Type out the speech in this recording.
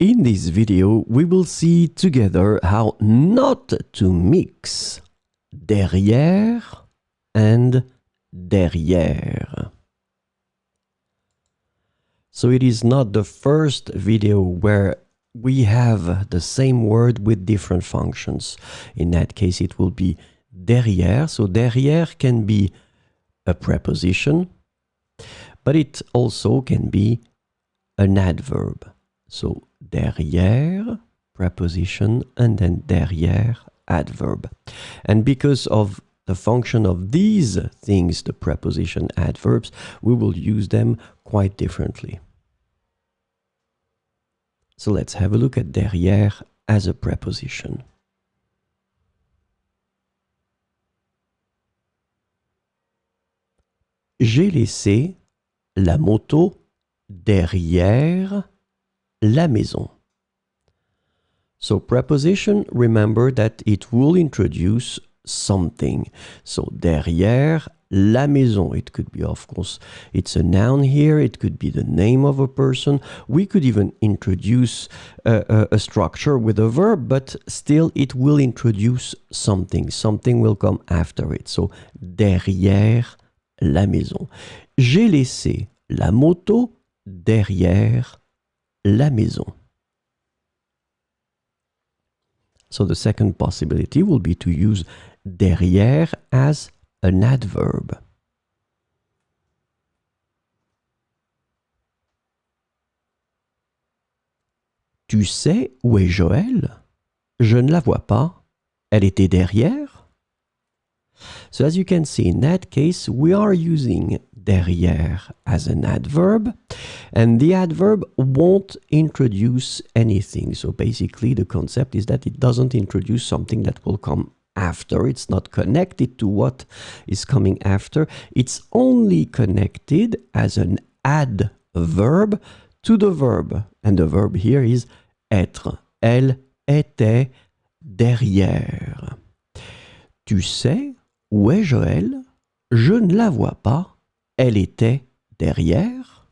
In this video, we will see together how not to mix derrière and derrière. So it is not the first video where we have the same word with different functions. In that case, it will be derrière. So derrière can be a preposition, but it also can be an adverb. So derrière, preposition, and then derrière, adverb. And because of the function of these things, the preposition adverbs, we will use them quite differently. So let's have a look at derrière as a preposition. J'ai laissé la moto derrière la maison. So preposition, remember that it will introduce something. So derrière la maison, it could be, of course, it's a noun here, it could be the name of a person. We could even introduce a structure with a verb, but still it will introduce something. Something will come after it. So derrière la maison. J'ai laissé la moto derrière la maison. So the second possibility will be to use derrière as an adverb. Tu sais où est Joël? Je ne la vois pas. Elle était derrière? So as you can see, in that case, we are using derrière as an adverb, and the adverb won't introduce anything. So basically, the concept is that it doesn't introduce something that will come after. It's not connected to what is coming after. It's only connected as an adverb to the verb. And the verb here is être. Elle était derrière. Tu sais où est Joël? Je ne la vois pas. Elle était derrière.